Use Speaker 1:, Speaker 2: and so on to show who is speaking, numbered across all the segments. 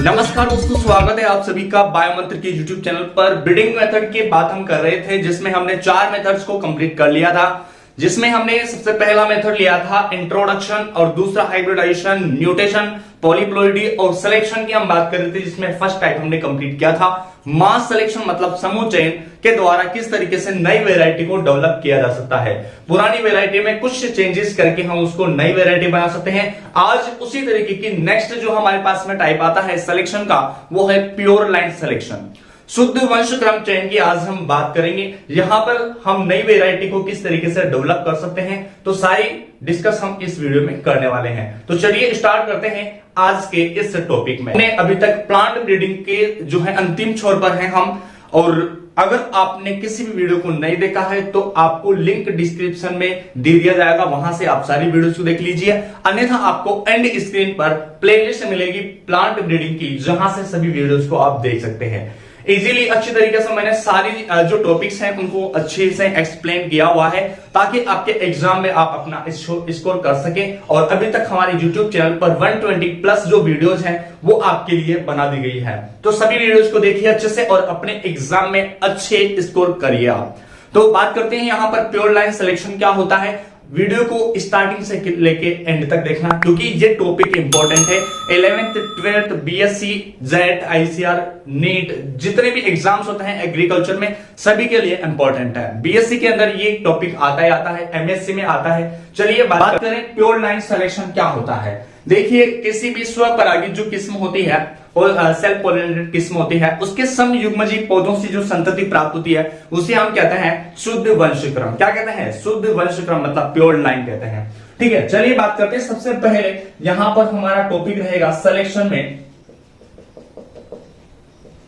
Speaker 1: नमस्कार दोस्तों, स्वागत है आप सभी का बायोमंत्र के यूट्यूब चैनल पर। ब्रीडिंग मेथड की बात हम कर रहे थे, जिसमें हमने 4 मेथड्स को कंप्लीट कर लिया था। जिसमें हमने सबसे पहला मेथड लिया था इंट्रोडक्शन, और दूसरा हाइब्रिडाइजेशन, म्यूटेशन, पॉलीप्लोइडी और सिलेक्शन की हम बात कर रहे थे, जिसमें फर्स्ट टाइप हमने कंप्लीट किया था मास सिलेक्शन, मतलब समूह चयन के द्वारा किस तरीके से नई वेराइटी को डेवलप किया जा सकता है। पुरानी वेराइटी में कुछ चेंजेस करके हम उसको नई वेराइटी बना सकते हैं। आज उसी तरीके की नेक्स्ट जो हमारे पास में टाइप आता है सिलेक्शन का, वो है प्योर लाइन सिलेक्शन, शुद्ध वंश क्रम चयन की आज हम बात करेंगे। यहां पर हम नई वेराइटी को किस तरीके से डेवलप कर सकते हैं, तो सारी डिस्कस हम इस वीडियो में करने वाले हैं। तो चलिए स्टार्ट करते हैं आज के इस टॉपिक में। अभी तक प्लांट ब्रीडिंग के जो है अंतिम छोर पर हैं हम, और अगर आपने किसी भी वीडियो को नहीं देखा है तो आपको लिंक डिस्क्रिप्शन में दे दिया जाएगा, वहां से आप सारी वीडियोस को देख लीजिए। अन्यथा आपको एंड स्क्रीन पर प्लेलिस्ट मिलेगी प्लांट ब्रीडिंग की, जहां से सभी वीडियोस को आप देख सकते हैं इजीली। अच्छी तरीके से मैंने सारी जो टॉपिक्स हैं उनको अच्छे से एक्सप्लेन किया हुआ है, ताकि आपके एग्जाम में आप अपना स्कोर कर सकें। और अभी तक हमारे YouTube चैनल पर 120 प्लस जो वीडियोस हैं वो आपके लिए बना दी गई है, तो सभी वीडियोस को देखिए अच्छे से और अपने एग्जाम में अच्छे स्कोर करिए आप। तो बात करते हैं यहां पर प्योर लाइन सिलेक्शन क्या होता है। वीडियो को स्टार्टिंग से लेके एंड तक देखना, क्योंकि ये टॉपिक इंपॉर्टेंट है। 11th 12th BSc jet ICR NEET जितने भी एग्जाम्स होते हैं एग्रीकल्चर में, सभी के लिए इंपॉर्टेंट है। BSc के अंदर ये टॉपिक आता ही आता है, MSc में आता है। चलिए बात करें प्योर लाइन सिलेक्शन क्या होता है। देखिए, किसी भी स्वपरागित जो किस्म होती है और सेल्फ पॉलिनेटेड किस्म होती है, उसके समयुग्मजी पौधों से जो संतति प्राप्त होती है उसे हम कहते हैं शुद्ध वंशक्रम। क्या कहते हैं? शुद्ध वंशक्रम, मतलब प्योर लाइन कहते हैं। ठीक है, चलिए बात करते हैं। सबसे पहले यहां पर हमारा टॉपिक रहेगा सिलेक्शन में।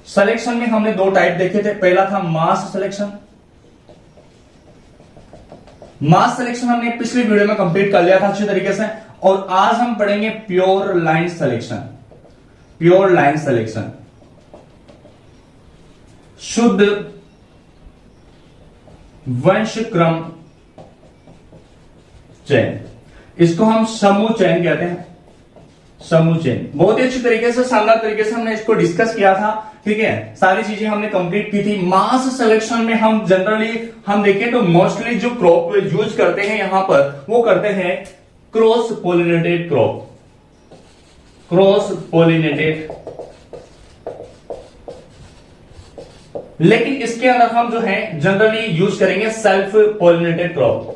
Speaker 1: सिलेक्शन में हमने 2 टाइप देखे थे। पहला था मास सिलेक्शन। मास सिलेक्शन हमने पिछली वीडियो में कंप्लीट कर लिया था अच्छे तरीके से, और आज हम पढ़ेंगे pure line selection. Pure line selection, शुद्ध वंश क्रम चयन, इसको हम समूह चयन कहते हैं। समूह चयन बहुत ही अच्छी तरीके से, शानदार तरीके से हमने इसको डिस्कस किया था। ठीक है, सारी चीजें हमने कंप्लीट की थी। मास सिलेक्शन में हम जनरली हम देखें तो मोस्टली जो क्रॉप यूज करते हैं यहां पर, वो करते हैं cross pollinated crop. Cross pollinated, लेकिन इसके अंदर हम जो है जनरली यूज करेंगे self pollinated crop.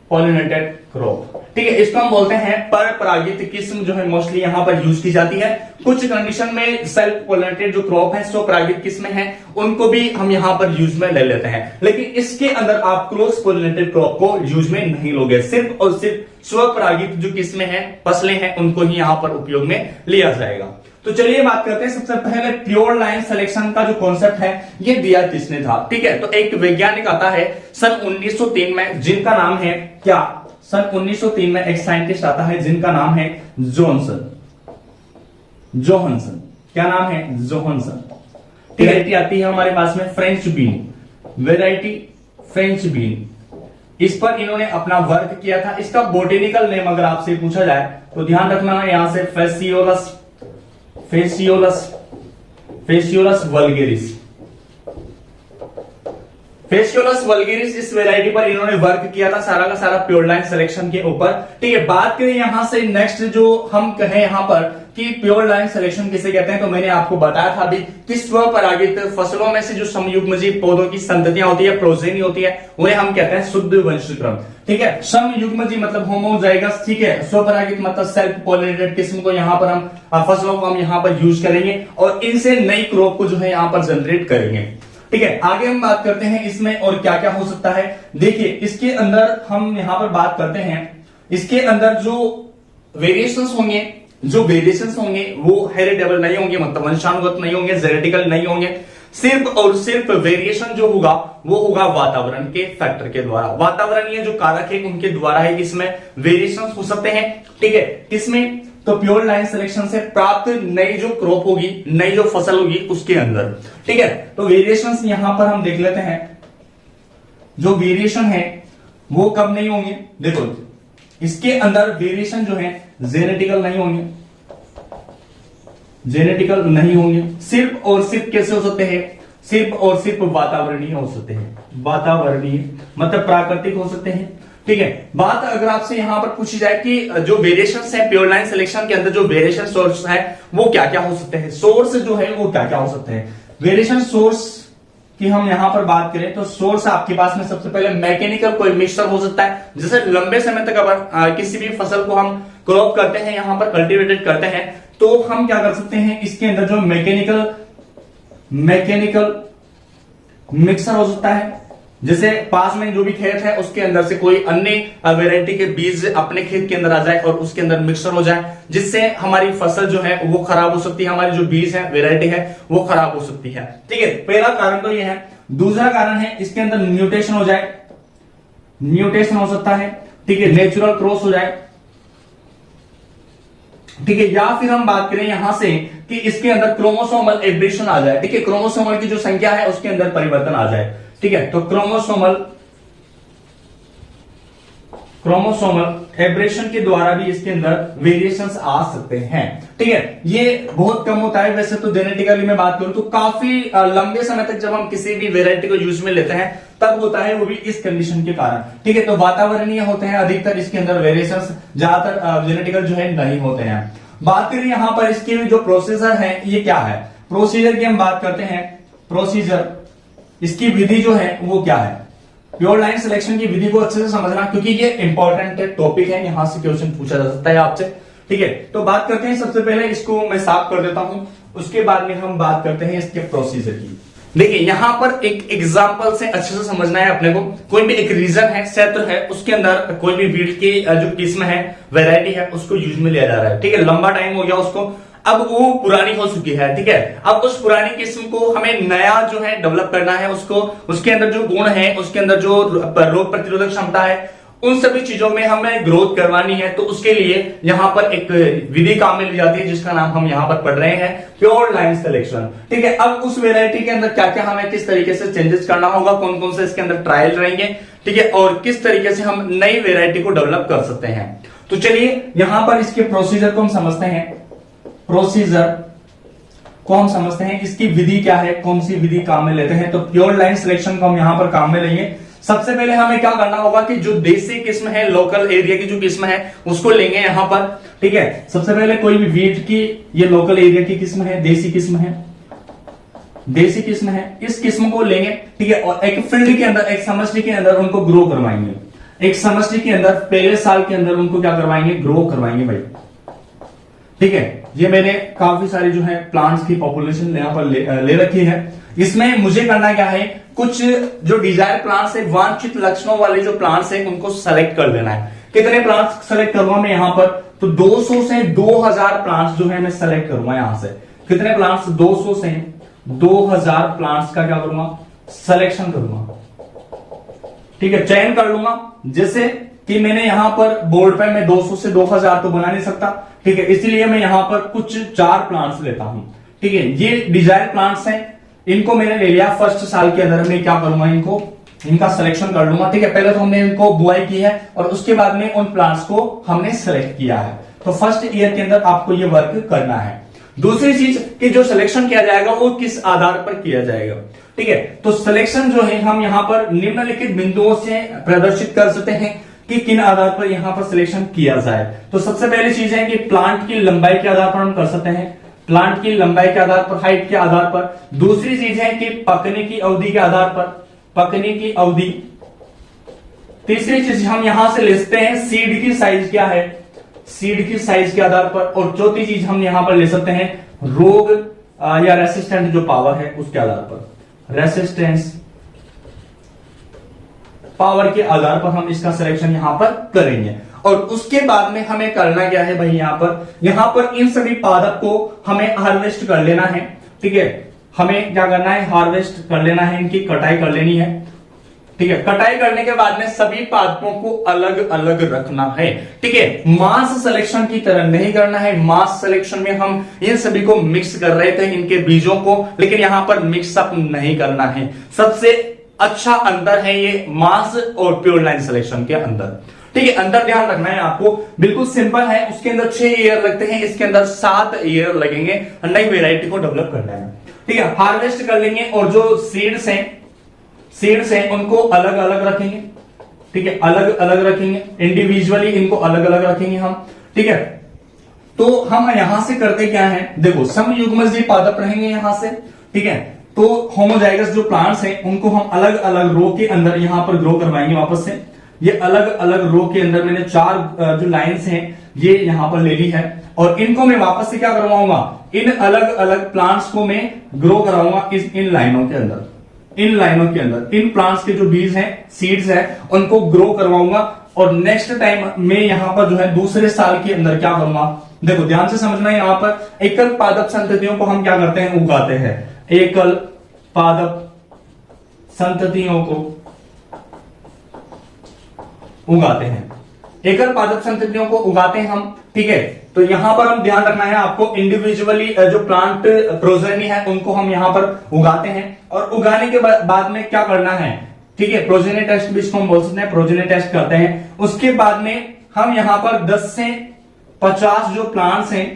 Speaker 1: Pollinated crop, ठीक है, इसको हम बोलते हैं पर परागित किस्म जो है मोस्टली यहां पर यूज की जाती है। कुछ कंडीशन में सेल्फ पॉलिनेटेड जो क्रॉप है, स्वपरागित किस्में हैं, उनको भी हम यहां पर यूज में ले लेते हैं। लेकिन इसके अंदर आप क्रॉस पॉलिनेटेड क्रॉप को यूज में नहीं लोगे, सिर्फ और सिर्फ स्वपरागित जो किस्में हैं, फसलें हैं, उनको ही यहां पर उपयोग में लिया जाएगा। तो चलिए बात करते हैं। सबसे पहले प्योर लाइन सिलेक्शन का जो कॉन्सेप्ट है ये दिया किसने था। ठीक है, तो एक वैज्ञानिक आता है सन 1903 में, जिनका नाम है क्या, सन 1903 में एक साइंटिस्ट आता है जिनका नाम है जोहानसन। जोहानसन, क्या नाम है? जोहानसन। वैरायटी आती है हमारे पास में French bean, variety French bean. इस पर इन्होंने अपना वर्क किया था। इसका बोटेनिकल नेम अगर आपसे पूछा जाए तो ध्यान रखना है यहां से फेसियोलस, फेसियोलस, फेसियोलस वल्गेरिस। फेसियोलस वल्गेरिस, इस वैरायटी पर इन्होंने वर्क किया था सारा का सारा प्योर लाइन सिलेक्शन के ऊपर। ठीक है, बात करें यहां से नेक्स्ट जो हम कहें यहां पर कि प्योर लाइन सिलेक्शन किसे कहते हैं, तो मैंने आपको बताया था अभी कि स्वपरागित फसलों में से जो समयुग्मजी पौधों की संततियां होती है, प्रोजेनी होती है, उन्हें हम कहते हैं शुद्ध वंशक्रम। ठीक है, समयुग्मजी मतलब होमोजाइगस। ठीक है, स्वपरागित मतलब सेल्फ पॉलिनेटेड किस्म को यहां पर हम फसलों को हम यहां पर यूज करेंगे और इनसे नई क्रॉप को जो है यहां पर जनरेट करेंगे। ठीक है, आगे हम बात करते हैं इसमें और क्या क्या हो सकता है। देखिए, इसके अंदर हम यहां पर बात करते हैं, इसके अंदर जो वेरिएशंस होंगे, जो वेरिएशंस होंगे वो हेरिडेबल नहीं होंगे, मतलब वंशानुगत नहीं होंगे, जेनेटिकल नहीं होंगे। सिर्फ और सिर्फ वेरिएशन जो होगा वो होगा वातावरण के फैक्टर के द्वारा। वातावरणीय जो कारक है उनके द्वारा है इसमें वेरिएशन हो सकते हैं। ठीक है, किसमें? तो प्योर लाइन सिलेक्शन से प्राप्त नई जो क्रॉप होगी, नई जो फसल होगी उसके अंदर। ठीक है, तो वेरिएशंस यहां पर हम देख लेते हैं। जो वेरिएशन है वो कब नहीं होंगे? देखो, इसके अंदर वेरिएशन जो है जेनेटिकल नहीं होंगे, जेनेटिकल नहीं होंगे। सिर्फ और सिर्फ कैसे हो सकते हैं? सिर्फ और सिर्फ वातावरणीय हो सकते हैं। वातावरणीय मतलब प्राकृतिक हो सकते हैं। ठीक है, बात अगर आपसे यहां पर पूछी जाए कि जो वेरिएशंस है प्योर लाइन सिलेक्शन के अंदर, जो वेरिएशन सोर्स है वो क्या क्या हो सकते हैं, सोर्स जो है वो क्या क्या हो सकते हैं। वेरिएशन सोर्स की हम यहां पर बात करें तो सोर्स आपके पास में सबसे पहले मैकेनिकल कोई मिक्सचर हो सकता है। जैसे लंबे समय तक अगर किसी भी फसल को हम क्रॉप करते हैं, यहां पर कल्टीवेटेड करते हैं, तो हम क्या कर सकते हैं, इसके अंदर जो मैकेनिकल मिक्सर हो सकता है। जैसे पास में जो भी खेत है उसके अंदर से कोई अन्य वैरायटी के बीज अपने खेत के अंदर आ जाए और उसके अंदर मिक्सर हो जाए, जिससे हमारी फसल जो है वो खराब हो सकती है, हमारी जो बीज है वैरायटी है वो खराब हो सकती है। ठीक है, पहला कारण तो ये है। दूसरा कारण है इसके अंदर म्यूटेशन हो जाए, म्यूटेशन हो सकता है। ठीक है, नेचुरल क्रॉस हो जाए। ठीक है, या फिर हम बात करें यहां से कि इसके अंदर क्रोमोसोमल एब्रेशन आ जाए। ठीक है, क्रोमोसोमल की जो संख्या है उसके अंदर परिवर्तन आ जाए। ठीक है, तो क्रोमोसोमल एब्रेशन के द्वारा भी इसके अंदर वेरिएशंस आ सकते हैं। ठीक है, ये बहुत कम होता है। वैसे तो जेनेटिकली में बात करूं तो काफी लंबे समय तक जब हम किसी भी वेरायटी को यूज में लेते हैं तब होता है, वो भी इस कंडीशन के कारण। ठीक है, तो वातावरणीय होते हैं अधिकतर, इसके अंदर वेरिएशंस ज्यादातर जेनेटिकल जो है नहीं होते हैं। बात करें यहां पर इसकी जो प्रोसीजर है ये क्या है, प्रोसीजर की हम बात करते हैं। प्रोसीजर, इसकी विधि जो है वो क्या है, प्योर लाइन सिलेक्शन की विधि को अच्छे से समझना, क्योंकि ये इंपॉर्टेंट टॉपिक है, यहां से क्वेश्चन पूछा जा सकता है आपसे। ठीक है, तो बात करते हैं, सबसे पहले इसको मैं साफ कर देता हूं, उसके बाद में हम बात करते हैं इसके प्रोसीजर की। देखिए यहां पर एक एग्जांपल से अच्छे से समझना है अपने को। कोई भी एक रीजन है, क्षेत्र है, उसके अंदर कोई भी वीट की जो किस्म है, वैरायटी है, उसको यूज में लिया जा रहा है। ठीक है, लंबा टाइम हो गया उसको, अब वो पुरानी हो चुकी है। ठीक है, अब उस पुरानी किस्म को हमें नया जो है डेवलप करना है, उसको उसके अंदर जो गुण है, उसके अंदर जो रोग प्रतिरोधक क्षमता है, उन सभी चीजों में हमें ग्रोथ करवानी है। तो उसके लिए यहां पर एक विधि काम में ली जाती है जिसका नाम हम यहां पर पढ़ रहे हैं, प्योर लाइन सिलेक्शन। ठीक है, अब उस वेरायटी के अंदर क्या क्या हमें किस तरीके से चेंजेस करना होगा, कौन कौन से इसके अंदर ट्रायल रहेंगे, ठीक है, और किस तरीके से हम नई वेरायटी को डेवलप कर सकते हैं। तो चलिए यहां पर इसके प्रोसीजर को हम समझते हैं। प्रोसीजर को हम समझते हैं, इसकी विधि क्या है, कौन सी विधि काम में लेते हैं। तो प्योर लाइन सिलेक्शन को हम यहां पर काम में लेंगे। सबसे पहले हमें क्या करना होगा कि जो देसी किस्म है, लोकल एरिया की जो किस्म है उसको लेंगे यहां पर। ठीक है, सबसे पहले कोई भी वीट की, ये लोकल एरिया की किस्म है, देसी किस्म है, देसी किस्म है, इस किस्म को लेंगे। ठीक है, और एक फील्ड के अंदर, एक समष्टि के अंदर उनको ग्रो करवाएंगे। एक समष्टि के अंदर पहले साल के अंदर उनको क्या करवाएंगे, ग्रो करवाएंगे भाई। ठीक है, ये मैंने काफी सारी जो है प्लांट्स की पॉपुलेशन यहां पर ले रखी है। इसमें मुझे करना क्या है, कुछ जो डिजायर प्लांट्स है, वांछित लक्षणों वाले जो प्लांट्स है उनको सेलेक्ट कर लेना है। कितने प्लांट्स सेलेक्ट करूंगा मैं यहां पर, तो 200 से 2000 प्लांट्स जो है मैं सेलेक्ट करूंगा यहां से। कितने प्लांट्स, 200 से 2000 प्लांट्स का क्या करूंगा, सिलेक्शन करूंगा। ठीक है, चयन कर लूंगा। जैसे कि मैंने यहां पर बोर्ड पे मैं 200 से 2000 तो बना नहीं सकता। ठीक है, इसलिए मैं यहां पर कुछ 4 प्लांट्स लेता हूं। ठीक है, ये डिजायर प्लांट्स हैं, इनको मैंने ले लिया। फर्स्ट साल के अंदर मैं क्या करूंगा, इनका सिलेक्शन कर लूंगा। ठीक है, पहले तो हमने इनको बुआई की है और उसके बाद में उन प्लांट्स को हमने सिलेक्ट किया है। तो फर्स्ट ईयर के अंदर आपको ये वर्क करना है। दूसरी चीज कि जो सिलेक्शन किया जाएगा वो किस आधार पर किया जाएगा। ठीक है, तो सिलेक्शन जो है हम यहां पर निम्नलिखित बिंदुओं से प्रदर्शित कर सकते हैं कि किन आधार पर यहां पर सिलेक्शन किया जाए। तो सबसे पहली चीज है कि प्लांट की लंबाई के आधार पर हम कर सकते हैं, प्लांट की लंबाई के आधार पर, हाइट के आधार पर। दूसरी चीज है कि पकने की अवधि के आधार पर, पकने की अवधि। तीसरी चीज हम यहां से ले सकते हैं सीड की साइज क्या है, सीड की साइज के आधार पर। और चौथी चीज हम यहां पर ले सकते हैं रोग या रेसिस्टेंट जो पावर है उसके आधार पर, रेसिस्टेंस पावर के आधार पर हम इसका सिलेक्शन यहां पर करेंगे। और उसके बाद में हमें करना क्या है भाई, यहां पर इन सभी पादप को हमें हार्वेस्ट कर लेना है। ठीक है, हमें क्या करना है, हार्वेस्ट कर लेना है, इनकी कटाई कर लेनी है। ठीक है, कटाई करने के बाद में सभी पादपों को अलग अलग रखना है। ठीक है, मास सिलेक्शन की तरह नहीं करना है। मास सिलेक्शन में हम इन सभी को मिक्स कर रहे थे, इनके बीजों को, लेकिन यहां पर मिक्सअप नहीं करना है। सबसे अच्छा अंतर है ये मास और प्योर लाइन सिलेक्शन के अंदर। ठीक है, अंदर ध्यान रखना है आपको, बिल्कुल सिंपल है। उसके अंदर 6 ईयर लगते हैं, इसके अंदर 7 ईयर लगेंगे नई वेराइटी को डेवलप करने में। ठीक है, हार्वेस्ट कर लेंगे और जो सीड्स हैं उनको अलग अलग रखेंगे। ठीक है, अलग अलग रखेंगे, इंडिविजुअली इनको अलग अलग रखेंगे हम। ठीक है, तो हम यहां से करते क्या है, देखो समयुग्मजीय पादप रहेंगे यहां से। ठीक है, तो होमोजाइगस जो प्लांट्स हैं उनको हम अलग अलग रो के अंदर यहां पर ग्रो करवाएंगे वापस से। ये अलग अलग रो के अंदर मैंने 4 जो लाइंस हैं ये यहां पर ले ली है, और इनको मैं वापस से क्या करवाऊंगा, इन अलग अलग प्लांट्स को मैं ग्रो कराऊंगा इन लाइनों के अंदर। इन लाइनों के अंदर इन प्लांट्स के जो बीज हैं, सीड्स हैं, उनको ग्रो करवाऊंगा। और नेक्स्ट टाइम मैं यहां पर जो है दूसरे साल के अंदर क्या करूंगा, देखो ध्यान से समझना है। यहां पर एकल पादप संततियों को हम क्या करते हैं, उगाते हैं। एकल पादप संततियों को उगाते हैं, एकल पादप संततियों को उगाते हैं हम। ठीक है, तो यहां पर हम ध्यान रखना है आपको, इंडिविजुअली जो प्लांट प्रोजेनी है उनको हम यहां पर उगाते हैं, और उगाने के बाद में क्या करना है, ठीक है, प्रोजेनी टेस्ट भी इसको हम बोल सकते हैं, प्रोजेनी टेस्ट करते हैं। उसके बाद में हम यहां पर 10 से 50 जो प्लांट्स हैं,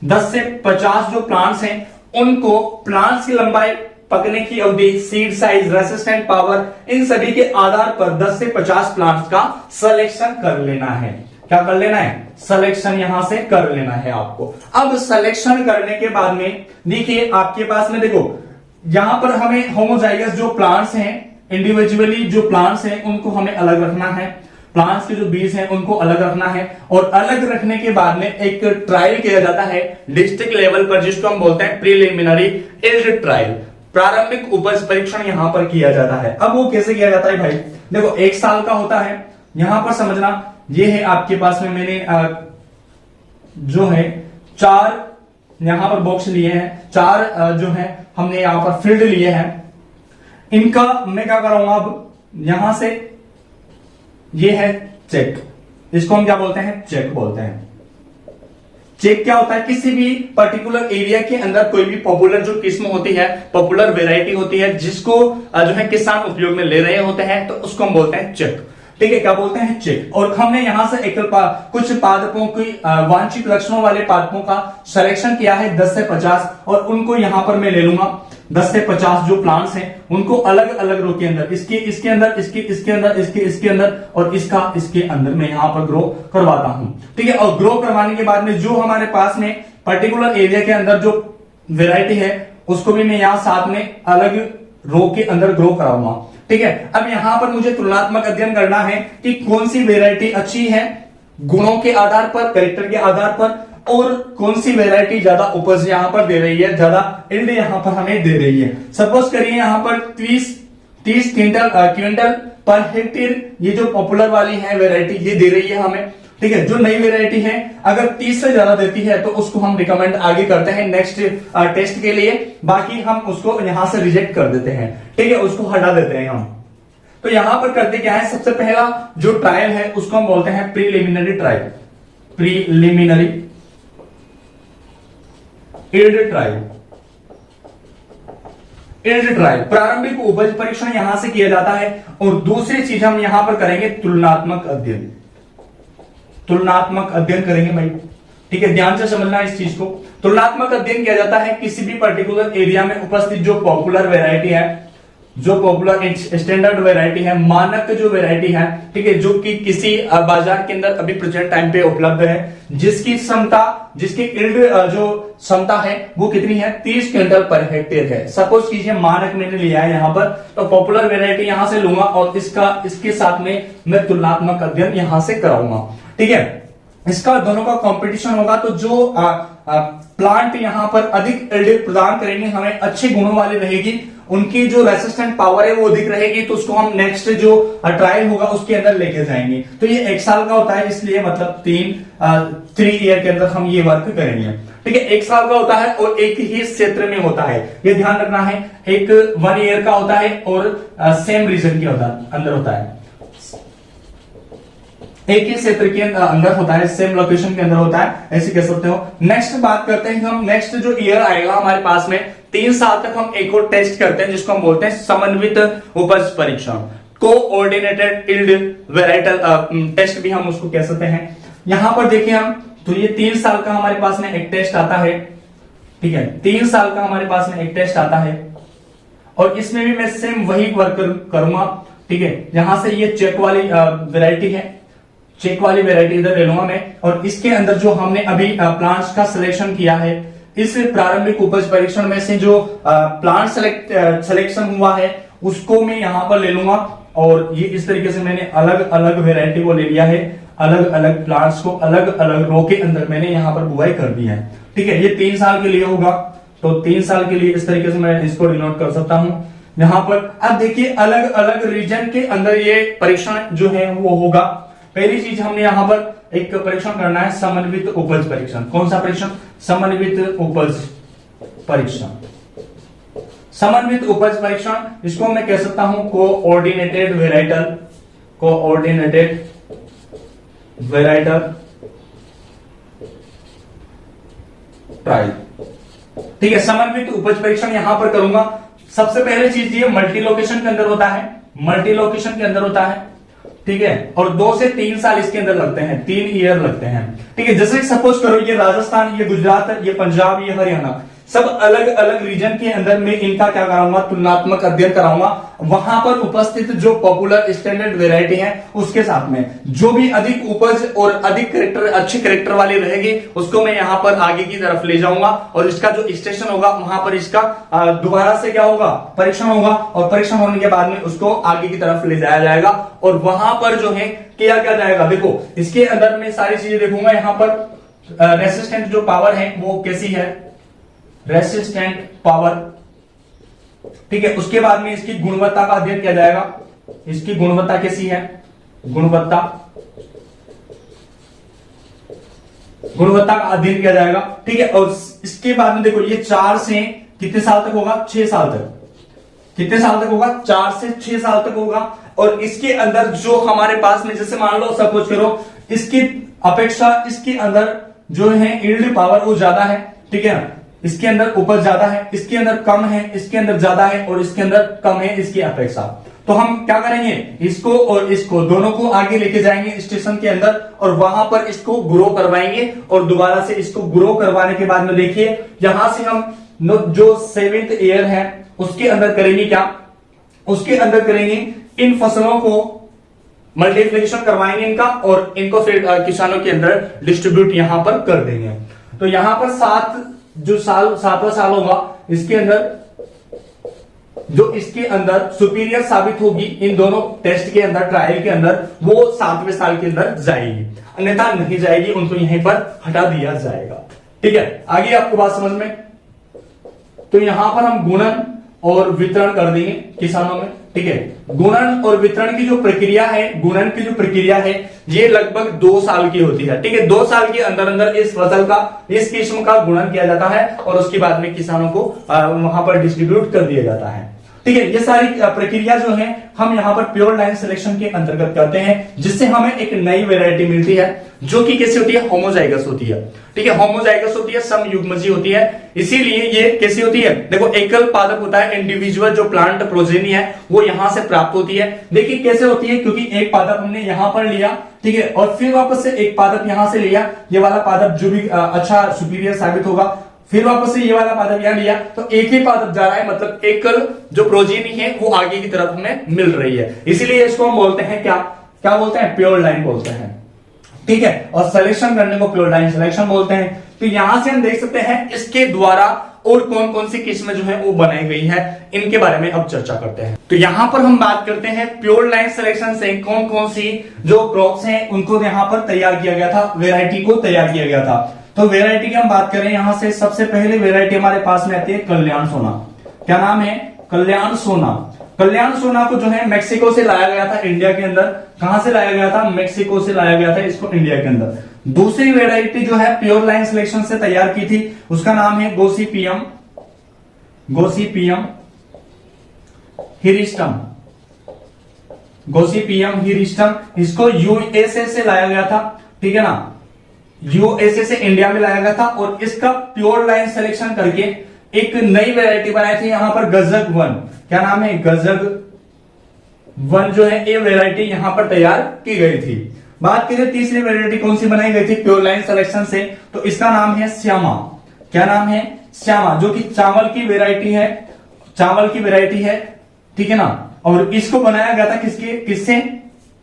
Speaker 1: 10 से 50 जो प्लांट्स हैं, उनको प्लांट्स की लंबाई, पकने की अवधि, सीड साइज, रेसिस्टेंट पावर, इन सभी के आधार पर 10 से 50 प्लांट्स का सिलेक्शन कर लेना है। क्या कर लेना है, सिलेक्शन यहां से कर लेना है आपको। अब सिलेक्शन करने के बाद में देखिए आपके पास में, देखो यहां पर हमें होमोजाइगस जो प्लांट्स हैं, इंडिविजुअली जो प्लांट्स हैं उनको हमें अलग रखना है, प्लांट्स के जो बीज हैं उनको अलग रखना है, और अलग रखने के बाद में एक ट्रायल किया जाता है डिस्ट्रिक्ट लेवल पर, जिसको हम बोलते हैं प्रीलिमिनरी यील्ड ट्रायल। प्रारंभिक उपज परीक्षण यहां पर किया जाता है। अब वो कैसे किया जाता है भाई, देखो 1 साल का होता है। यहां पर समझना, ये है आपके पास में मैंने जो है 4 यहां पर बॉक्स लिए हैं, 4 जो है हमने यहां पर फील्ड लिए हैं। इनका मैं क्या करूंगा, अब यहां से ये है चेक, इसको हम क्या बोलते हैं, चेक बोलते हैं। चेक क्या होता है, किसी भी पर्टिकुलर एरिया के अंदर कोई भी पॉपुलर जो किस्म होती है, पॉपुलर वेराइटी होती है, जिसको जो है किसान उपयोग में ले रहे होते हैं, तो उसको हम बोलते हैं चेक। ठीक है, क्या बोलते हैं, चेक। और हमने यहां से कुछ पादपों की वांछित लक्षणों वाले पादपों का सिलेक्शन किया है 10 से 50, और उनको यहां पर मैं ले लूंगा 10 से 50 जो प्लांट्स हैं उनको अलग अलग रो के अंदर, इसके अंदर, इसके अंदर, इसके अंदर, और इसके अंदर मैं यहां पर ग्रो करवाता हूं। ठीक है, और ग्रो करवाने के बाद में जो हमारे पास में पर्टिकुलर एरिया के अंदर जो वेराइटी है उसको भी मैं यहां साथ में अलग रो के अंदर ग्रो कराऊंगा। ठीक है, अब यहां पर मुझे तुलनात्मक अध्ययन करना है कि कौन सी वेराइटी अच्छी है गुणों के आधार पर, कैरेक्टर के आधार पर, और कौन सी वेराइटी ज्यादा उपज यहां पर दे रही है, ज्यादा यील्ड यहां पर हमें दे रही है। सपोज करिए यहां पर 30 क्विंटल पर हेक्टेयर ये जो पॉपुलर वाली है वेराइटी ये दे रही है हमें। ठीक है, जो नई वेराइटी है अगर 30 से ज्यादा देती है तो उसको हम रिकमेंड आगे करते हैं नेक्स्ट टेस्ट के लिए, बाकी हम उसको यहां से रिजेक्ट कर देते हैं। ठीक है, उसको हटा देते हैं हम। तो यहां पर करते क्या है, सबसे पहला जो ट्रायल है उसको हम बोलते हैं preliminary trial, preliminary yield trial. Yield trial प्रारंभिक उपज परीक्षण यहां से किया जाता है, और दूसरी चीज हम यहां पर करेंगे तुलनात्मक अध्ययन, तुलनात्मक अध्ययन करेंगे भाई। ठीक है, ध्यान से समझना इस चीज को। तुलनात्मक अध्ययन किया जाता है किसी भी पर्टिकुलर एरिया में उपस्थित जो पॉपुलर वेराइटी है, जो पॉपुलर स्टैंडर्ड वेराइटी है, मानक जो वेराइटी है, ठीक है, जो कि किसी बाजार के अंदर अभी प्रेजेंट टाइम पे उपलब्ध है, जिसकी क्षमता, जिसकी यील्ड जो क्षमता है वो कितनी है, 30 क्विंटल पर हेक्टेयर है। सपोज कीजिए मानक मैंने लिया है यहां पर, तो पॉपुलर वेराइटी यहां से लूंगा और इसके साथ में मैं तुलनात्मक अध्ययन यहां से कराऊंगा। ठीक है, इसका दोनों का कंपटीशन होगा, तो जो प्लांट यहां पर अधिक यील्ड प्रदान करेंगे, हमें अच्छे गुणों वाले रहेगी, उनकी जो रेसिस्टेंट पावर है वो अधिक रहेगी, तो उसको हम नेक्स्ट जो ट्रायल होगा उसके अंदर लेके जाएंगे। तो ये 1 साल का होता है, इसलिए मतलब 3 ईयर के अंदर हम ये वर्क करेंगे। ठीक है, 1 साल का होता है और एक ही क्षेत्र में होता है, ये ध्यान रखना है। एक 1 ईयर का होता है और सेम रीजन के अंदर होता है, एक ही क्षेत्र के अंदर होता है, सेम लोकेशन के अंदर होता है, ऐसे कह सकते हो। नेक्स्ट बात करते हैं हम, नेक्स्ट जो ईयर आएगा हमारे पास में 3 साल तक हम एक और टेस्ट करते हैं जिसको हम बोलते हैं समन्वित उपज परीक्षण। कोऑर्डिनेटेड यील्ड वेराइटल टेस्ट भी हम उसको कह सकते हैं। यहां पर देखिए हम, तो ये 3 साल का हमारे पास में एक टेस्ट आता है, ठीक है, 3 साल का हमारे पास में एक टेस्ट आता है, और इसमें भी मैं सेम वही वर्क करूंगा, ठीक है। यहां से ये चेक वाली वेराइटी है, चेक वाली वेराइटी इधर ले लूंगा मैं, और इसके अंदर जो हमने अभी प्लांट्स का सिलेक्शन किया है, इस प्रारंभिक उपज परीक्षण में से जो प्लांट सिलेक्शन हुआ है उसको मैं यहां पर ले लूंगा, और ये इस तरीके से मैंने अलग अलग वेराइटी को ले लिया है, अलग अलग प्लांट्स को अलग अलग रो के अंदर मैंने यहां पर बुआई कर दी है, ठीक है। ये 3 साल के लिए होगा, तो 3 साल के लिए इस तरीके से मैं इसको डिनोट कर सकता हूं यहां पर। अब देखिए अलग अलग रीजन के अंदर ये परीक्षण जो है वो होगा। पहली चीज हमने यहां पर एक परीक्षण करना है, समन्वित उपज परीक्षण। कौन सा परीक्षण? समन्वित उपज परीक्षण। समन्वित उपज परीक्षण, इसको मैं कह सकता हूं coordinated varietal, coordinated varietal trial, ठीक है। समन्वित उपज परीक्षण यहां पर करूंगा। सबसे पहले चीज ये मल्टी लोकेशन के अंदर होता है, मल्टी लोकेशन के अंदर होता है, ठीक है, और 2 से 3 साल इसके अंदर लगते हैं, 3 ईयर लगते हैं, ठीक है। जैसे सपोज करो ये राजस्थान, ये गुजरात, ये पंजाब, ये हरियाणा, सब अलग अलग रीजन के अंदर में इनका क्या कराऊंगा, तुलनात्मक अध्ययन कराऊंगा। वहां पर उपस्थित जो पॉपुलर स्टैंडर्ड वेराइटी है उसके साथ में जो भी अधिक उपज और अधिक करेक्टर, अच्छे करेक्टर वाली रहेगी, उसको मैं यहां पर आगे की तरफ ले जाऊंगा, और इसका जो स्टेशन होगा वहां पर इसका दोबारा से क्या होगा, परीक्षण होगा, और परीक्षण होने के बाद में उसको आगे की तरफ ले जाया जाएगा, और वहां पर जो है किया क्या जाएगा। देखो इसके अंदर में सारी चीजें देखूंगा। यहां पर रेसिस्टेंट जो पावर है वो कैसी है, रेसिस्टेंट पावर, ठीक है। उसके बाद में इसकी गुणवत्ता का अध्ययन किया जाएगा, इसकी गुणवत्ता कैसी है, गुणवत्ता, गुणवत्ता का अध्ययन किया जाएगा, ठीक है। और इसके बाद में देखो ये 4 से कितने साल तक होगा, 6 साल तक, कितने साल तक होगा, 4 से 6 साल तक होगा। और इसके अंदर जो हमारे पास में, जैसे मान लो सपोज करो इसकी अपेक्षा इसके अंदर जो है यील्ड पावर वो ज्यादा है, ठीक है ना, इसके अंदर उपज ज्यादा है, इसके अंदर कम है, इसके अंदर ज्यादा है, और इसके अंदर कम है इसकी अपेक्षा। तो हम क्या करेंगे, इसको और इसको दोनों को आगे लेके जाएंगे स्टेशन के अंदर, और वहां पर इसको ग्रो करवाएंगे, और दोबारा से इसको ग्रो करवाने के बाद में देखिए यहां से हम जो 7th ईयर है उसके अंदर करेंगे क्या, उसके अंदर करेंगे इन फसलों को मल्टीप्लिकेशन करवाएंगे इनका, और इनको फिर किसानों के अंदर डिस्ट्रीब्यूट यहां पर कर देंगे। तो यहां पर 7वां साल होगा, इसके अंदर जो इसके अंदर सुपीरियर साबित होगी इन दोनों टेस्ट के अंदर, ट्रायल के अंदर, वो 7वें साल के अंदर जाएगी, अन्यथा नहीं जाएगी, उनको यहीं पर हटा दिया जाएगा, ठीक है। आगे आपको बात समझ में, तो यहां पर हम गुणन और वितरण कर देंगे किसानों में, ठीक है। गुणन और वितरण की जो प्रक्रिया है, गुणन की जो प्रक्रिया है ये लगभग 2 साल की होती है, ठीक है। 2 साल के अंदर अंदर इस फसल का, इस किस्म का गुणन किया जाता है, और उसके बाद में किसानों को वहां पर डिस्ट्रीब्यूट कर दिया जाता है, ठीक है। ये सारी प्रक्रिया जो है हम यहाँ पर प्योर लाइन सिलेक्शन के अंतर्गत करते हैं, जिससे हमें एक नई वेराइटी मिलती है जो कि कैसी होती है, होमोजाइगस होती है, ठीक है। होमोजाइगस होती है, समयुग्मजी होती है, इसीलिए ये कैसी होती है, देखो एकल पादप होता है, इंडिविजुअल जो प्लांट प्रोजेनी है वो यहां से प्राप्त होती है। देखिए कैसे होती है, क्योंकि एक पादप हमने यहां पर लिया, ठीक है, और फिर वापस से एक पादप यहां से लिया, ये वाला पादप जो भी अच्छा सुपीरियर साबित होगा, फिर वापस से ये वाला पादप यहां लिया, तो एक ही पादप जा रहा है, मतलब एकल जो प्रोजेनी है वो आगे की तरफ हमें मिल रही है, इसीलिए इसको हम बोलते हैं क्या, क्या बोलते हैं, प्योर लाइन बोलते हैं, ठीक है। और सिलेक्शन करने को प्योर लाइन सिलेक्शन बोलते हैं। तो यहां से हम देख सकते हैं इसके द्वारा और कौन कौन सी किस्में जो है वो बनाई गई है, इनके बारे में अब चर्चा करते हैं। तो यहां पर हम बात करते हैं प्योर लाइन सिलेक्शन से कौन कौन सी जो क्रॉप्स हैं उनको यहां पर तैयार किया गया था, वेराइटी को तैयार किया गया था। तो वेराइटी की हम बात करें यहां से, सबसे पहले वेराइटी हमारे पास में आती है कल्याण सोना। क्या नाम है, कल्याण सोना। कल्याण सोना को जो है मेक्सिको से लाया गया था इंडिया के अंदर। कहां से लाया गया था, मेक्सिको से लाया गया था इसको इंडिया के अंदर। दूसरी वेराइटी जो है प्योर लाइन सिलेक्शन से तैयार की थी, उसका नाम है गोसिपियम, गोसिपियम हिरिस्टम, गोसिपियम हिरिस्टम। इसको यूएसए से लाया गया था, ठीक है ना, यूएसए से इंडिया में लाया गया था, और इसका प्योर लाइन सिलेक्शन करके एक नई वेराइटी बनाई थी यहां पर गजग 1। क्या नाम है, गजग वन जो है ये वेराइटी यहां पर तैयार की गई थी। बात करें तीसरी वेराइटी कौन सी बनाई गई थी प्योर लाइन सिलेक्शन से, तो इसका नाम है श्यामा। क्या नाम है? श्यामा, जो कि चावल की वेराइटी है, चावल की वेराइटी है, ठीक है ना। और इसको बनाया गया था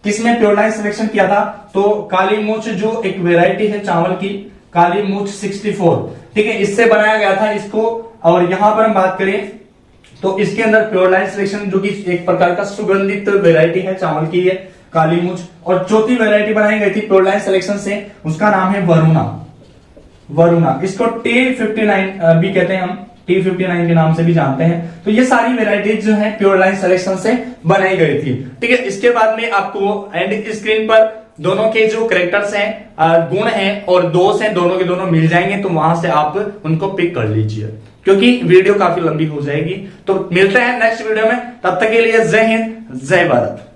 Speaker 1: किसमें प्योर लाइन सिलेक्शन किया था? तो काली मूछ जो एक वेराइटी है चावल की, काली मूछ 64, ठीक है, इससे बनाया गया था इसको। और यहां पर हम बात करें तो इसके अंदर प्योर लाइन सिलेक्शन जो कि एक प्रकार का सुगंधित वेराइटी है चावल की है, काली मूछ। और चौथी वेराइटी बनाई गई थी प्योर लाइन सिलेक्शन से, उसका नाम है वरुणा। वरुणा, इसको T59 भी कहते हैं, हम T59 के नाम से भी जानते हैं। तो ये सारी वेराइटीज जो है प्योर लाइन सिलेक्शन से बनाई गई थी, ठीक है। इसके बाद में आपको एंड स्क्रीन पर दोनों के जो कैरेक्टर्स हैं, गुण हैं और दोष हैं, दोनों के दोनों मिल जाएंगे, तो वहां से आप उनको पिक कर लीजिए, क्योंकि वीडियो काफी लंबी हो जाएगी। तो मिलते हैं नेक्स्ट वीडियो में, तब तक के लिए जय हिंद, जय भारत।